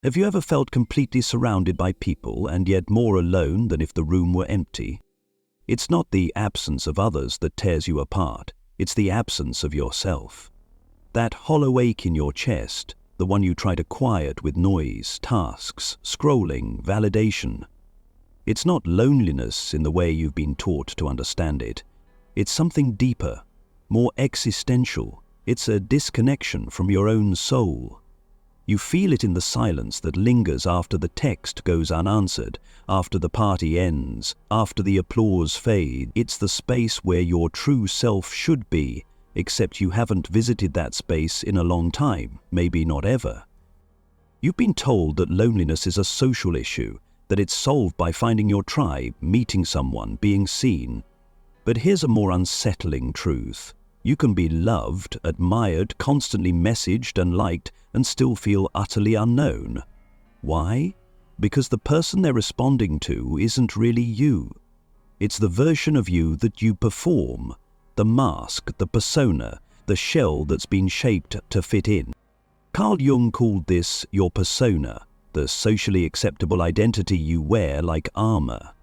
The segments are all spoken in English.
Have you ever felt completely surrounded by people and yet more alone than if the room were empty? It's not the absence of others that tears you apart, it's the absence of yourself. That hollow ache in your chest, the one you try to quiet with noise, tasks, scrolling, validation. It's not loneliness in the way you've been taught to understand it. It's something deeper, more existential. It's a disconnection from your own soul. You feel it in the silence that lingers after the text goes unanswered, after the party ends, after the applause fades. It's the space where your true self should be, except you haven't visited that space in a long time, maybe not ever. You've been told that loneliness is a social issue, that it's solved by finding your tribe, meeting someone, being seen. But here's a more unsettling truth. You can be loved, admired, constantly messaged and liked, and still feel utterly unknown. Why? Because the person they're responding to isn't really you. It's the version of you that you perform, the mask, the persona, the shell that's been shaped to fit in. Carl Jung called this your persona, the socially acceptable identity you wear like armor.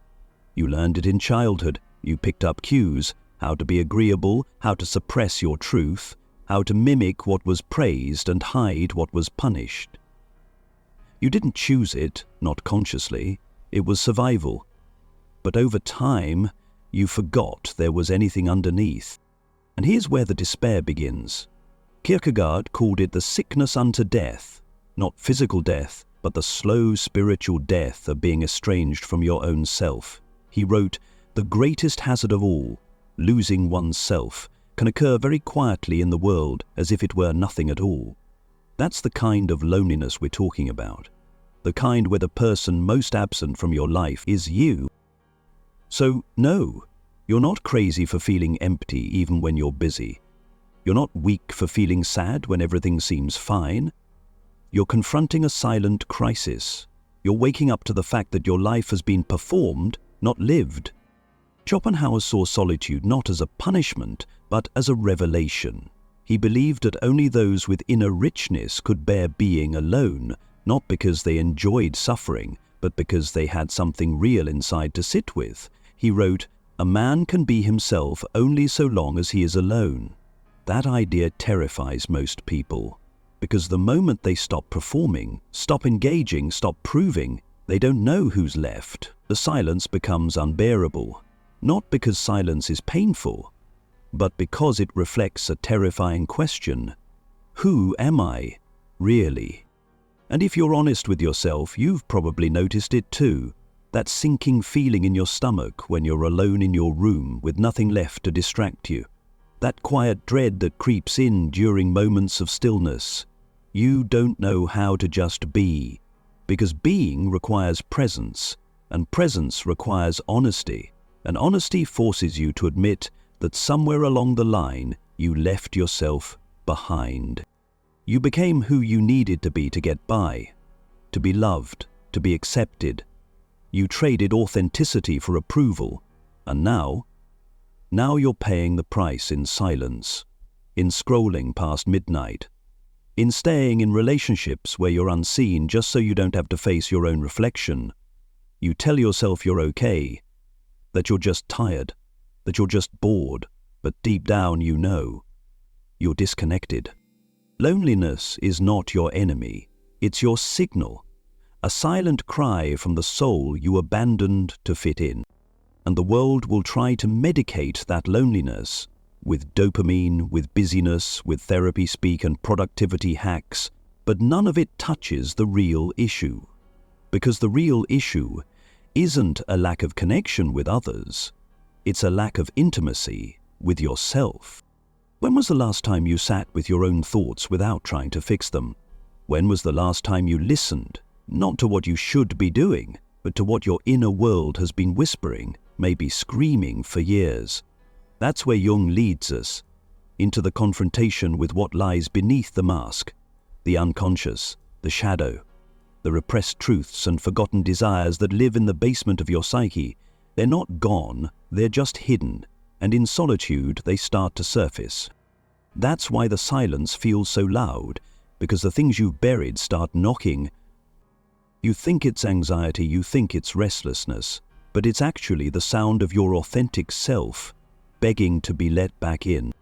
You learned it in childhood, you picked up cues, how to be agreeable, how to suppress your truth, how to mimic what was praised and hide what was punished. You didn't choose it, not consciously, it was survival. But over time, you forgot there was anything underneath. And here's where the despair begins. Kierkegaard called it the sickness unto death, not physical death, but the slow spiritual death of being estranged from your own self. He wrote, "The greatest hazard of all, losing one's self, can occur very quietly in the world as if it were nothing at all." That's the kind of loneliness we're talking about. The kind where the person most absent from your life is you. So, no, you're not crazy for feeling empty even when you're busy. You're not weak for feeling sad when everything seems fine. You're confronting a silent crisis. You're waking up to the fact that your life has been performed, not lived. Schopenhauer saw solitude not as a punishment, but as a revelation. He believed that only those with inner richness could bear being alone, not because they enjoyed suffering, but because they had something real inside to sit with. He wrote, "A man can be himself only so long as he is alone." That idea terrifies most people, because the moment they stop performing, stop engaging, stop proving, they don't know who's left. The silence becomes unbearable. Not because silence is painful, but because it reflects a terrifying question. Who am I, really? And if you're honest with yourself, you've probably noticed it too. That sinking feeling in your stomach when you're alone in your room with nothing left to distract you. That quiet dread that creeps in during moments of stillness. You don't know how to just be, because being requires presence, and presence requires honesty. And honesty forces you to admit that somewhere along the line you left yourself behind. You became who you needed to be to get by, to be loved, to be accepted. You traded authenticity for approval, and now you're paying the price in silence, in scrolling past midnight, in staying in relationships where you're unseen just so you don't have to face your own reflection. You tell yourself you're okay, that you're just tired, that you're just bored, but deep down you know you're disconnected. Loneliness is not your enemy, it's your signal, a silent cry from the soul you abandoned to fit in. And the world will try to medicate that loneliness with dopamine, with busyness, with therapy speak and productivity hacks, but none of it touches the real issue. Because the real issue isn't a lack of connection with others, it's a lack of intimacy with yourself. When was the last time you sat with your own thoughts without trying to fix them? When was the last time you listened, not to what you should be doing, but to what your inner world has been whispering, maybe screaming for years? That's where Jung leads us, into the confrontation with what lies beneath the mask, the unconscious, the shadow, the repressed truths and forgotten desires that live in the basement of your psyche. They're not gone, they're just hidden, and in solitude they start to surface. That's why the silence feels so loud, because the things you've buried start knocking. You think it's anxiety, you think it's restlessness, but it's actually the sound of your authentic self begging to be let back in.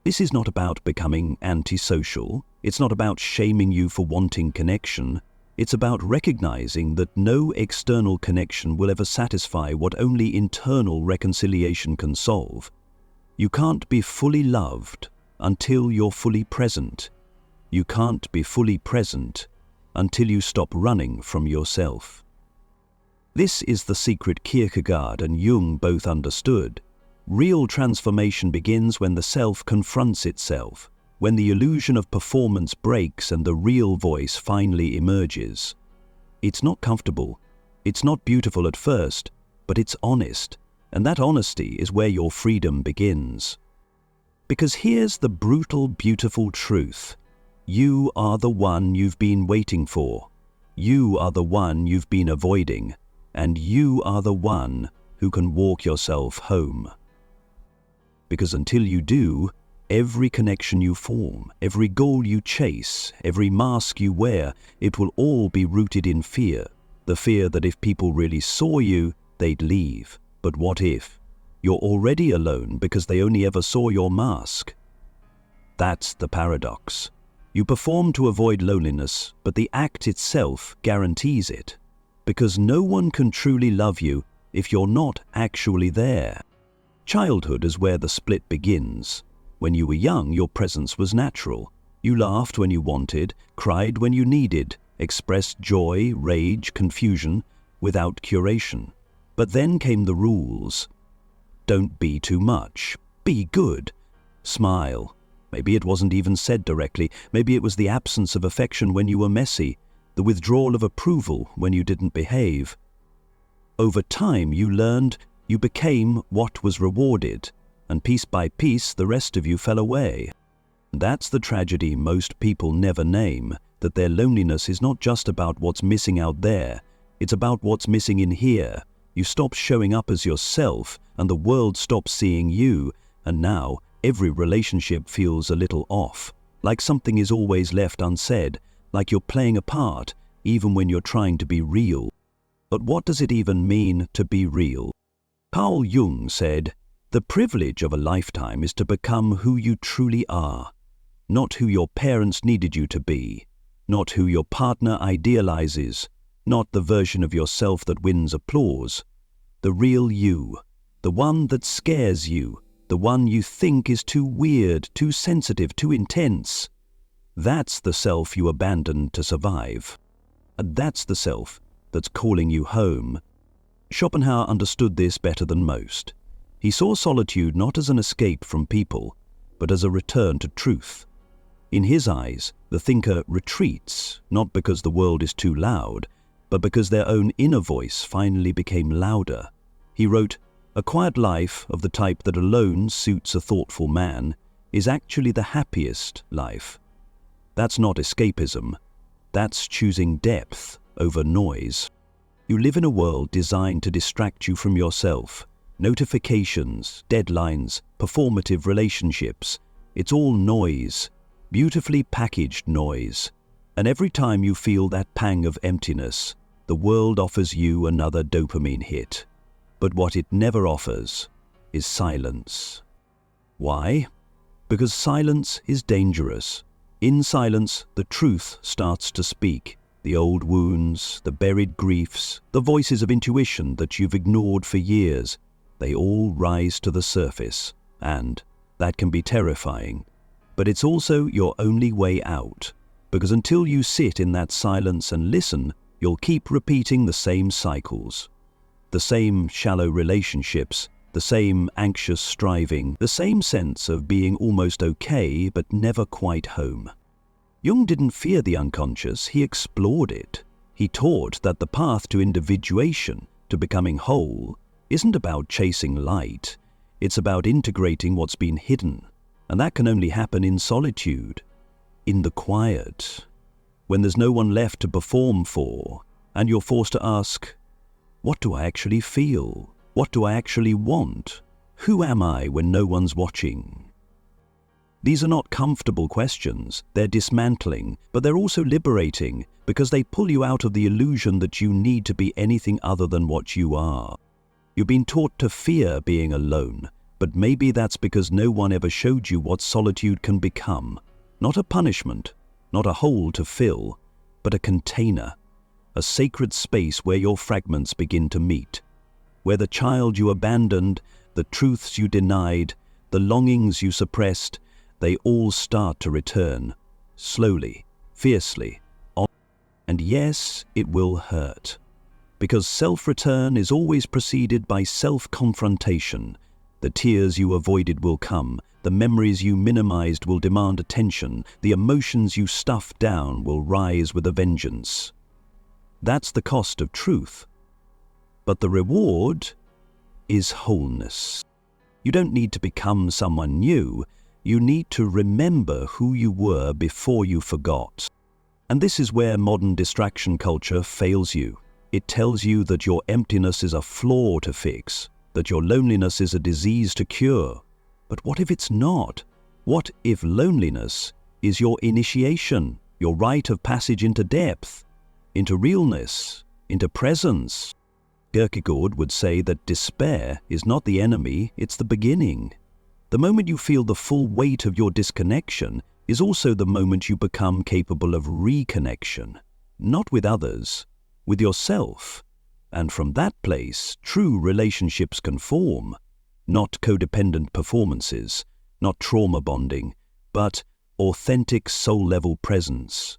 This is not about becoming antisocial. It's not about shaming you for wanting connection. It's about recognizing that no external connection will ever satisfy what only internal reconciliation can solve. You can't be fully loved until you're fully present. You can't be fully present until you stop running from yourself. This is the secret Kierkegaard and Jung both understood. Real transformation begins when the self confronts itself, when the illusion of performance breaks and the real voice finally emerges. It's not comfortable, it's not beautiful at first, but it's honest, and that honesty is where your freedom begins. Because here's the brutal, beautiful truth. You are the one you've been waiting for. You are the one you've been avoiding, and you are the one who can walk yourself home. Because until you do, every connection you form, every goal you chase, every mask you wear, it will all be rooted in fear. The fear that if people really saw you, they'd leave. But what if? You're already alone because they only ever saw your mask. That's the paradox. You perform to avoid loneliness, but the act itself guarantees it. Because no one can truly love you if you're not actually there. Childhood is where the split begins. When you were young, your presence was natural. You laughed when you wanted, cried when you needed, expressed joy, rage, confusion, without curation. But then came the rules. Don't be too much. Be good. Smile. Maybe it wasn't even said directly. Maybe it was the absence of affection when you were messy, the withdrawal of approval when you didn't behave. Over time, you learned, you became what was rewarded, and piece by piece, the rest of you fell away. That's the tragedy most people never name, that their loneliness is not just about what's missing out there, it's about what's missing in here. You stop showing up as yourself, and the world stops seeing you, and now every relationship feels a little off, like something is always left unsaid, like you're playing a part, even when you're trying to be real. But what does it even mean to be real? Carl Jung said, "The privilege of a lifetime is to become who you truly are, not who your parents needed you to be, not who your partner idealizes, not the version of yourself that wins applause. The real you, the one that scares you, the one you think is too weird, too sensitive, too intense. That's the self you abandoned to survive. And that's the self that's calling you home." Schopenhauer understood this better than most. He saw solitude not as an escape from people, but as a return to truth. In his eyes, the thinker retreats, not because the world is too loud, but because their own inner voice finally became louder. He wrote, "A quiet life of the type that alone suits a thoughtful man is actually the happiest life." That's not escapism. That's choosing depth over noise. You live in a world designed to distract you from yourself. Notifications, deadlines, performative relationships. It's all noise, beautifully packaged noise. And every time you feel that pang of emptiness, the world offers you another dopamine hit. But what it never offers is silence. Why? Because silence is dangerous. In silence, the truth starts to speak. The old wounds, the buried griefs, the voices of intuition that you've ignored for years, they all rise to the surface, and that can be terrifying. But it's also your only way out, because until you sit in that silence and listen, you'll keep repeating the same cycles. The same shallow relationships, the same anxious striving, the same sense of being almost okay but never quite home. Jung didn't fear the unconscious, he explored it. He taught that the path to individuation, to becoming whole, isn't about chasing light, it's about integrating what's been hidden. And that can only happen in solitude, in the quiet, when there's no one left to perform for, and you're forced to ask, what do I actually feel? What do I actually want? Who am I when no one's watching? These are not comfortable questions. They're dismantling, but they're also liberating because they pull you out of the illusion that you need to be anything other than what you are. You've been taught to fear being alone, but maybe that's because no one ever showed you what solitude can become. Not a punishment, not a hole to fill, but a container, a sacred space where your fragments begin to meet, where the child you abandoned, the truths you denied, the longings you suppressed, they all start to return, slowly, fiercely, and yes, it will hurt. Because self-return is always preceded by self-confrontation. The tears you avoided will come, the memories you minimized will demand attention, the emotions you stuffed down will rise with a vengeance. That's the cost of truth. But the reward is wholeness. You don't need to become someone new. You need to remember who you were before you forgot. And this is where modern distraction culture fails you. It tells you that your emptiness is a flaw to fix, that your loneliness is a disease to cure. But what if it's not? What if loneliness is your initiation, your rite of passage into depth, into realness, into presence? Kierkegaard would say that despair is not the enemy, it's the beginning. The moment you feel the full weight of your disconnection is also the moment you become capable of reconnection, not with others, with yourself. And from that place, true relationships can form, not codependent performances, not trauma bonding, but authentic soul-level presence.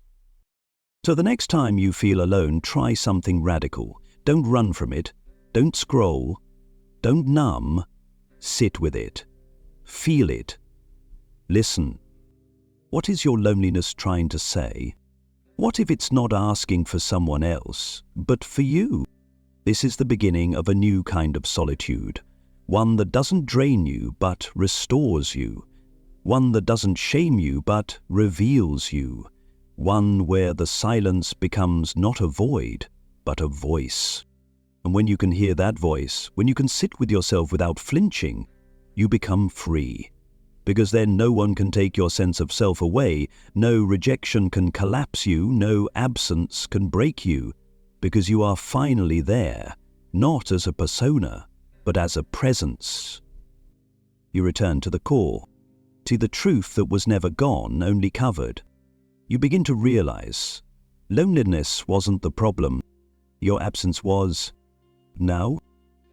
So the next time you feel alone, try something radical. Don't run from it, don't scroll, don't numb, sit with it. Feel it. Listen. What is your loneliness trying to say? What if it's not asking for someone else, but for you? This is the beginning of a new kind of solitude, one that doesn't drain you but restores you, one that doesn't shame you but reveals you, one where the silence becomes not a void, but a voice. And when you can hear that voice, when you can sit with yourself without flinching, you become free. Because then no one can take your sense of self away, no rejection can collapse you, no absence can break you, because you are finally there, not as a persona, but as a presence. You return to the core, to the truth that was never gone, only covered. You begin to realize loneliness wasn't the problem, your absence was. Now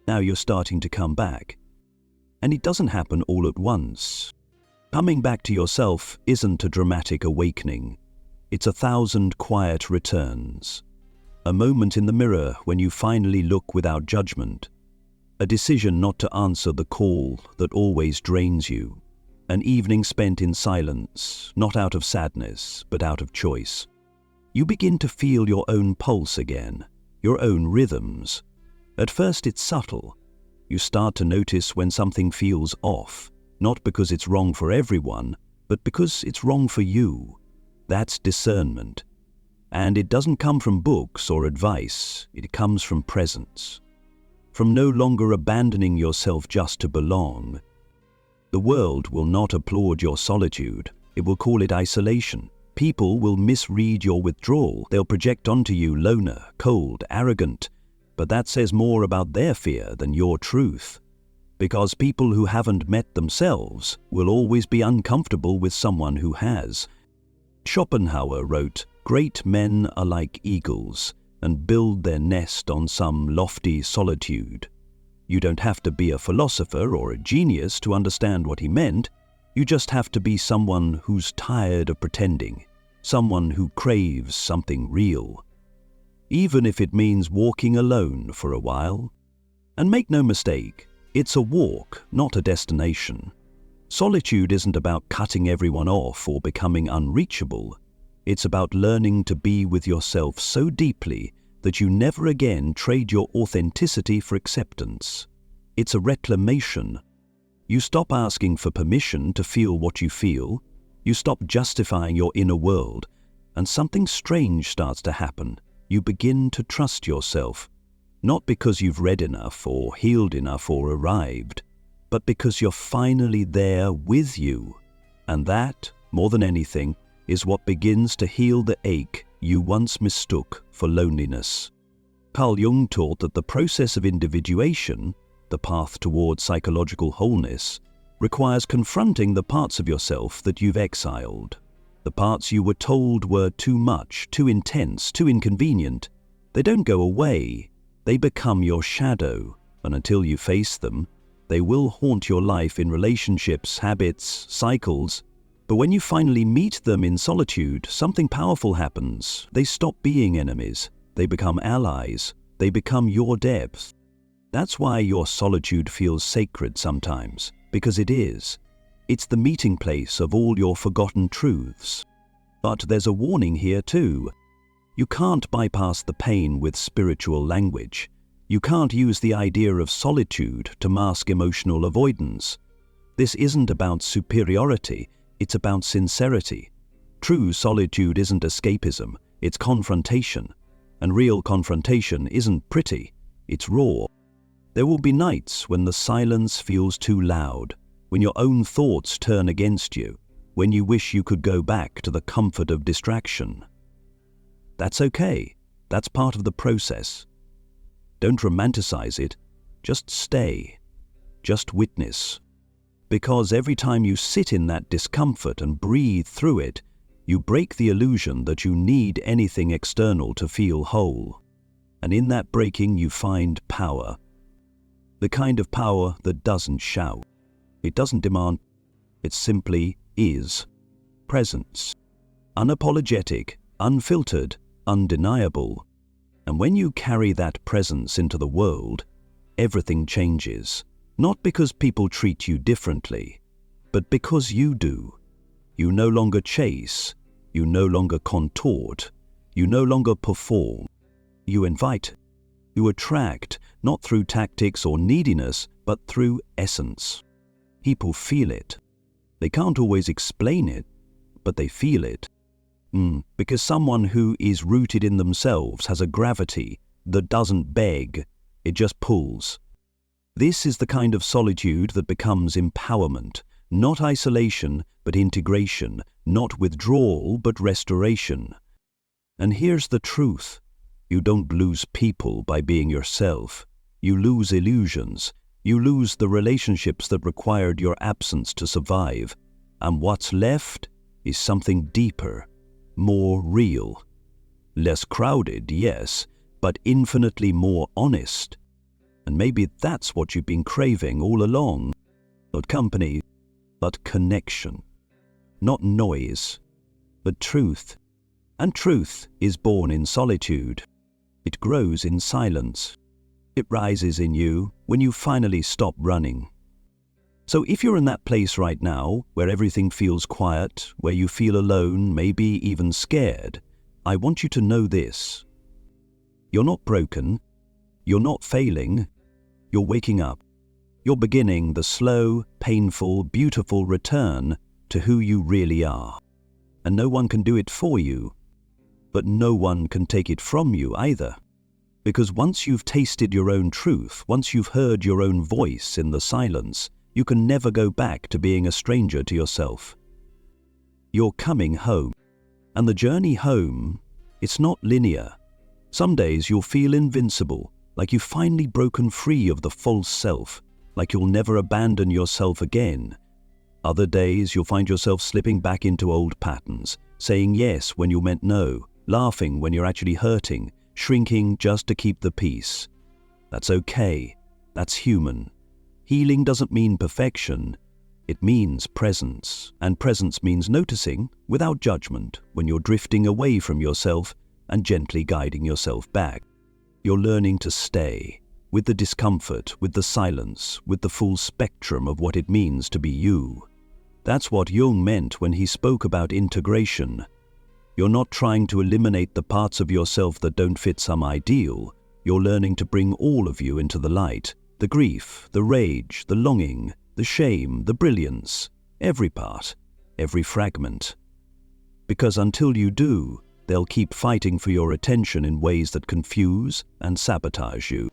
you're starting to come back. And it doesn't happen all at once. Coming back to yourself isn't a dramatic awakening. It's 1,000 quiet returns. A moment in the mirror when you finally look without judgment. A decision not to answer the call that always drains you. An evening spent in silence, not out of sadness, but out of choice. You begin to feel your own pulse again, your own rhythms. At first it's subtle. You start to notice when something feels off, not because it's wrong for everyone, but because it's wrong for you. That's discernment. And it doesn't come from books or advice, it comes from presence. From no longer abandoning yourself just to belong. The world will not applaud your solitude, it will call it isolation. People will misread your withdrawal, they'll project onto you loner, cold, arrogant. But that says more about their fear than your truth. Because people who haven't met themselves will always be uncomfortable with someone who has. Schopenhauer wrote, "Great men are like eagles and build their nest on some lofty solitude." You don't have to be a philosopher or a genius to understand what he meant. You just have to be someone who's tired of pretending, someone who craves something real. Even if it means walking alone for a while. And make no mistake, it's a walk, not a destination. Solitude isn't about cutting everyone off or becoming unreachable. It's about learning to be with yourself so deeply that you never again trade your authenticity for acceptance. It's a reclamation. You stop asking for permission to feel what you feel. You stop justifying your inner world, and something strange starts to happen. You begin to trust yourself, not because you've read enough or healed enough or arrived, but because you're finally there with you. And that, more than anything, is what begins to heal the ache you once mistook for loneliness. Carl Jung taught that the process of individuation, the path toward psychological wholeness, requires confronting the parts of yourself that you've exiled. The parts you were told were too much, too intense, too inconvenient. They don't go away. They become your shadow, and until you face them, they will haunt your life in relationships, habits, cycles. But when you finally meet them in solitude, something powerful happens. They stop being enemies. They become allies. They become your depth. That's why your solitude feels sacred sometimes, because it is. It's the meeting place of all your forgotten truths. But there's a warning here too. You can't bypass the pain with spiritual language. You can't use the idea of solitude to mask emotional avoidance. This isn't about superiority, it's about sincerity. True solitude isn't escapism, it's confrontation. And real confrontation isn't pretty, it's raw. There will be nights when the silence feels too loud, when your own thoughts turn against you, when you wish you could go back to the comfort of distraction. That's okay. That's part of the process. Don't romanticize it. Just stay. Just witness. Because every time you sit in that discomfort and breathe through it, you break the illusion that you need anything external to feel whole. And in that breaking you find power. The kind of power that doesn't shout. It doesn't demand. It simply is. Presence. Unapologetic, unfiltered, undeniable. And when you carry that presence into the world, everything changes. Not because people treat you differently, but because you do. You no longer chase, you no longer contort, you no longer perform. You invite, you attract, not through tactics or neediness, but through essence. People feel it. They can't always explain it, but they feel it. Because someone who is rooted in themselves has a gravity that doesn't beg, it just pulls. This is the kind of solitude that becomes empowerment, not isolation, but integration, not withdrawal, but restoration. And here's the truth. You don't lose people by being yourself. You lose illusions. You lose the relationships that required your absence to survive. And what's left is something deeper, more real. Less crowded, yes, but infinitely more honest. And maybe that's what you've been craving all along. Not company, but connection. Not noise, but truth. And truth is born in solitude. It grows in silence. It rises in you when you finally stop running. So if you're in that place right now, where everything feels quiet, where you feel alone, maybe even scared, I want you to know this. You're not broken. You're not failing. You're waking up. You're beginning the slow, painful, beautiful return to who you really are. And no one can do it for you. But no one can take it from you either. Because once you've tasted your own truth, once you've heard your own voice in the silence, you can never go back to being a stranger to yourself. You're coming home. And the journey home, it's not linear. Some days you'll feel invincible, like you've finally broken free of the false self, like you'll never abandon yourself again. Other days you'll find yourself slipping back into old patterns, saying yes when you meant no, laughing when you're actually hurting, shrinking just to keep the peace. That's okay. That's human. Healing doesn't mean perfection. It means presence, and presence means noticing, without judgment, when you're drifting away from yourself and gently guiding yourself back. You're learning to stay, with the discomfort, with the silence, with the full spectrum of what it means to be you. That's what Jung meant when he spoke about integration. You're not trying to eliminate the parts of yourself that don't fit some ideal. You're learning to bring all of you into the light. The grief, the rage, the longing, the shame, the brilliance, every part, every fragment. Because until you do, they'll keep fighting for your attention in ways that confuse and sabotage you.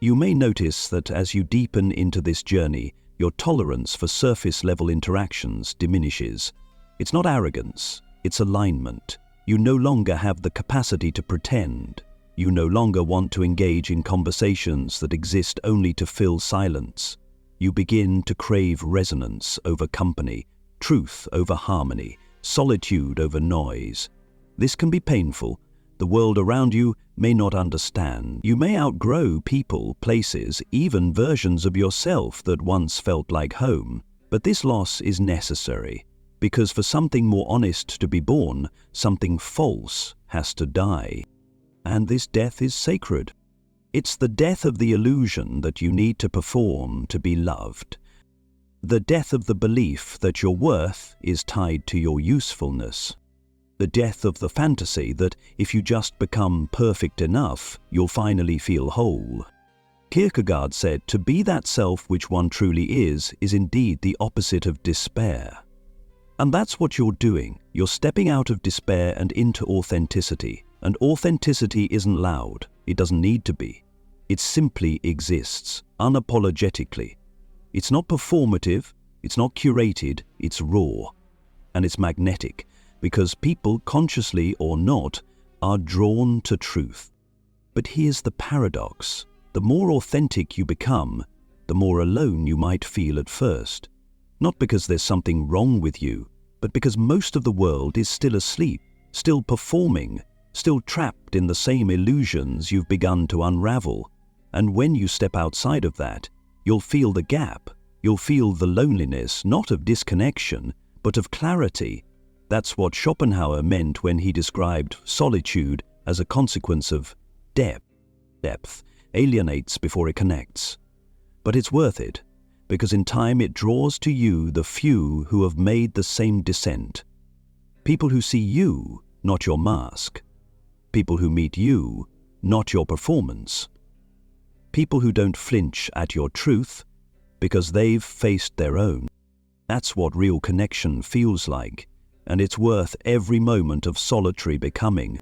You may notice that as you deepen into this journey, Your tolerance for surface-level interactions diminishes. It's not arrogance, it's alignment. You no longer have the capacity to pretend. You no longer want to engage in conversations that exist only to fill silence. You begin to crave resonance over company, truth over harmony, solitude over noise. This can be painful. The world around you may not understand. You may outgrow people, places, even versions of yourself that once felt like home. But this loss is necessary, because for something more honest to be born, something false has to die. And this death is sacred. It's the death of the illusion that you need to perform to be loved. The death of the belief that your worth is tied to your usefulness. The death of the fantasy that if you just become perfect enough, you'll finally feel whole. Kierkegaard said, to be that self which one truly is indeed the opposite of despair. And that's what you're doing. You're stepping out of despair and into authenticity. And authenticity isn't loud. It doesn't need to be. It simply exists, unapologetically. It's not performative, it's not curated, it's raw. And it's magnetic, because people, consciously or not, are drawn to truth. But here's the paradox. The more authentic you become, the more alone you might feel at first. Not because there's something wrong with you, but because most of the world is still asleep, still performing, still trapped in the same illusions you've begun to unravel. And when you step outside of that, you'll feel the gap. You'll feel the loneliness, not of disconnection, but of clarity. That's what Schopenhauer meant when he described solitude as a consequence of depth. Depth alienates before it connects. But it's worth it, because in time it draws to you the few who have made the same descent. People who see you, not your mask. People who meet you, not your performance. People who don't flinch at your truth, because they've faced their own. That's what real connection feels like, and it's worth every moment of solitary becoming.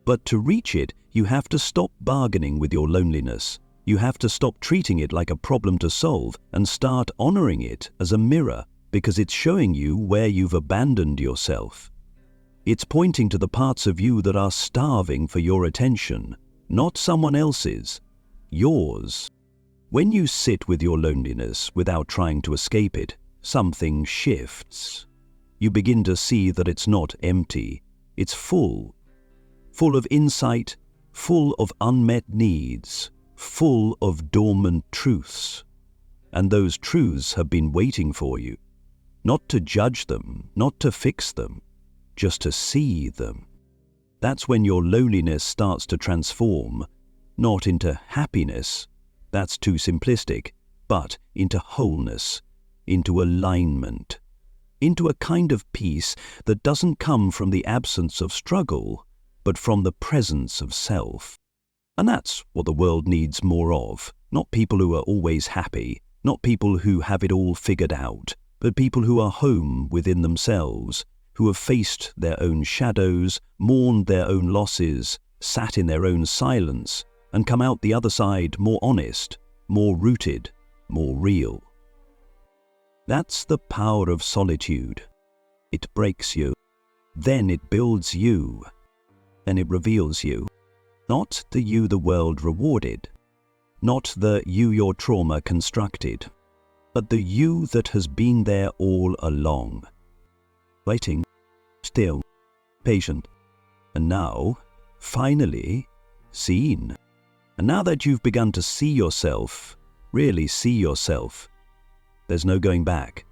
But to reach it, you have to stop bargaining with your loneliness. You have to stop treating it like a problem to solve and start honoring it as a mirror, because it's showing you where you've abandoned yourself. It's pointing to the parts of you that are starving for your attention, not someone else's, yours. When you sit with your loneliness without trying to escape it, something shifts. You begin to see that it's not empty, it's full. Full of insight, full of unmet needs, full of dormant truths. And those truths have been waiting for you. Not to judge them, not to fix them, just to see them. That's when your loneliness starts to transform, not into happiness, that's too simplistic, but into wholeness, into alignment, into a kind of peace that doesn't come from the absence of struggle, but from the presence of self. And that's what the world needs more of, not people who are always happy, not people who have it all figured out, but people who are home within themselves, who have faced their own shadows, mourned their own losses, sat in their own silence, and come out the other side more honest, more rooted, more real. That's the power of solitude. It breaks you, then it builds you, then it reveals you. Not the you the world rewarded, not the you your trauma constructed, but the you that has been there all along. Waiting, still, patient, and now, finally, seen. And now that you've begun to see yourself, really see yourself, there's no going back.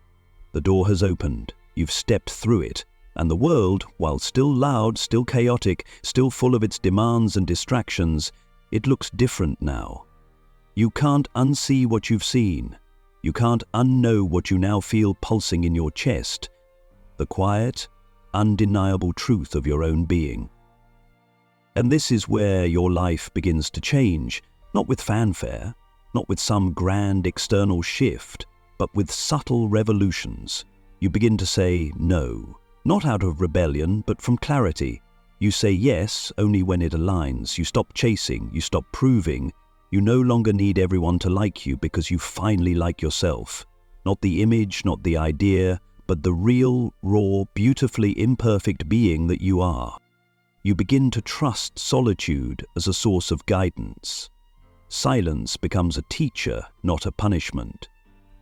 The door has opened, you've stepped through it, and the world, while still loud, still chaotic, still full of its demands and distractions, it looks different now. You can't unsee what you've seen. You can't unknow what you now feel pulsing in your chest, the quiet, undeniable truth of your own being. And this is where your life begins to change, not with fanfare, not with some grand external shift, but with subtle revolutions. You begin to say no, not out of rebellion, but from clarity. You say yes only when it aligns. You stop chasing, you stop proving. You no longer need everyone to like you because you finally like yourself. not the image, not the idea, but the real, raw, beautifully imperfect being that you are. You begin to trust solitude as a source of guidance. Silence becomes a teacher, not a punishment.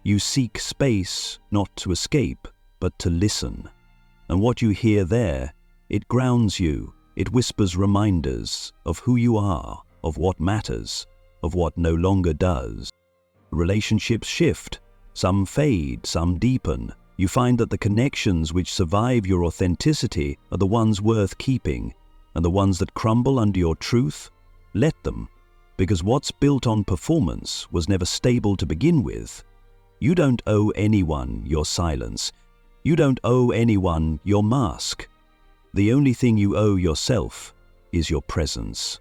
You seek space, not to escape, but to listen. And what you hear there, it grounds you, it whispers reminders of who you are, of what matters, of what no longer does. Relationships shift, some fade, some deepen. You find that the connections which survive your authenticity are the ones worth keeping, and the ones that crumble under your truth, let them, because what's built on performance was never stable to begin with. You don't owe anyone your silence. You don't owe anyone your mask. The only thing you owe yourself is your presence.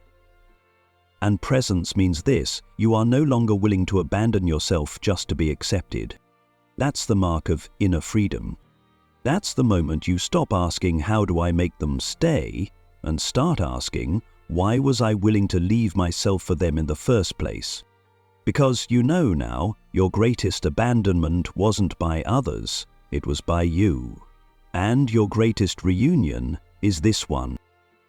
And presence means this: you are no longer willing to abandon yourself just to be accepted. That's the mark of inner freedom. That's the moment you stop asking, how do I make them stay, and start asking, why was I willing to leave myself for them in the first place? Because you know now, your greatest abandonment wasn't by others, it was by you. And your greatest reunion is this one.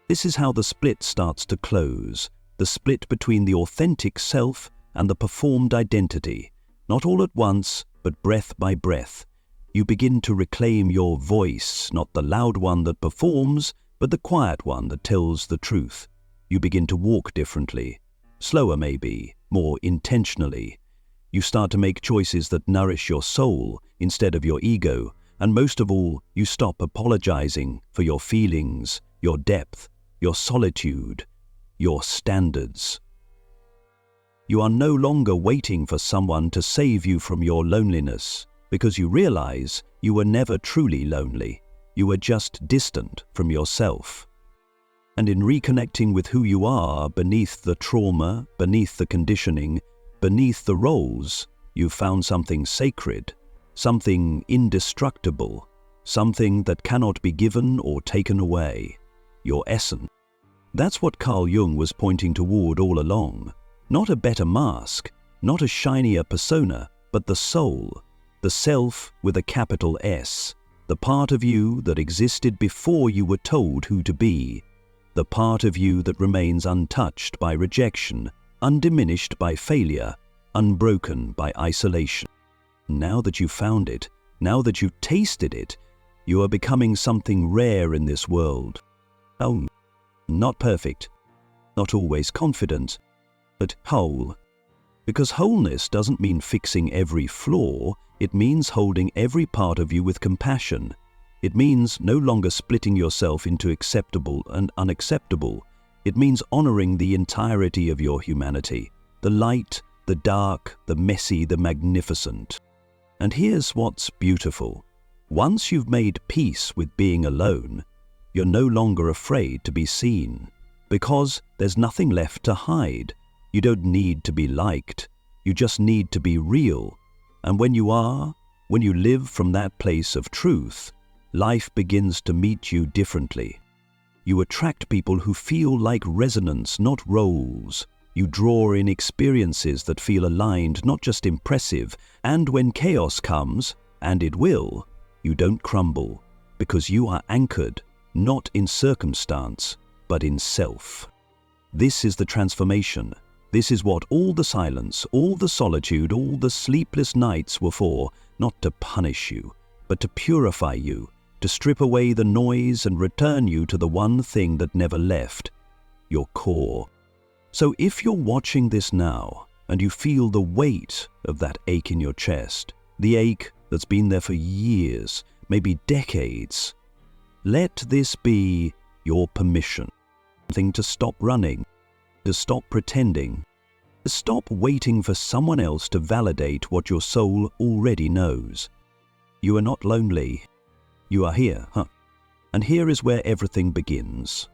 This is how the split starts to close, the split between the authentic self and the performed identity, not all at once, but breath by breath. You begin to reclaim your voice, not the loud one that performs, but the quiet one that tells the truth. You begin to walk differently, slower maybe, more intentionally. You start to make choices that nourish your soul instead of your ego, and most of all, you stop apologizing for your feelings, your depth, your solitude, your standards. You are no longer waiting for someone to save you from your loneliness, because you realize you were never truly lonely. You were just distant from yourself. And in reconnecting with who you are beneath the trauma, beneath the conditioning, beneath the roles, you've found something sacred, something indestructible, something that cannot be given or taken away, your essence. That's what Carl Jung was pointing toward all along. Not a better mask, not a shinier persona, but the soul, the self with a capital S, the part of you that existed before you were told who to be, the part of you that remains untouched by rejection, undiminished by failure, unbroken by isolation. Now that you've found it, now that you've tasted it, you are becoming something rare in this world. Oh, not perfect, not always confident, but whole. Because wholeness doesn't mean fixing every flaw, it means holding every part of you with compassion. It means no longer splitting yourself into acceptable and unacceptable. It means honoring the entirety of your humanity, the light, the dark, the messy, the magnificent. And here's what's beautiful. Once you've made peace with being alone, you're no longer afraid to be seen, because there's nothing left to hide. You don't need to be liked, you just need to be real. And when you are, when you live from that place of truth, life begins to meet you differently. You attract people who feel like resonance, not roles. You draw in experiences that feel aligned, not just impressive. And when chaos comes, and it will, you don't crumble, because you are anchored, not in circumstance, but in self. This is the transformation. This is what all the silence, all the solitude, all the sleepless nights were for, not to punish you, but to purify you, to strip away the noise and return you to the one thing that never left, your core. So if you're watching this now, and you feel the weight of that ache in your chest, the ache that's been there for years, maybe decades, let this be your permission. Something to stop running, to stop pretending, to stop waiting for someone else to validate what your soul already knows. You are not lonely. You are here, And here is where everything begins.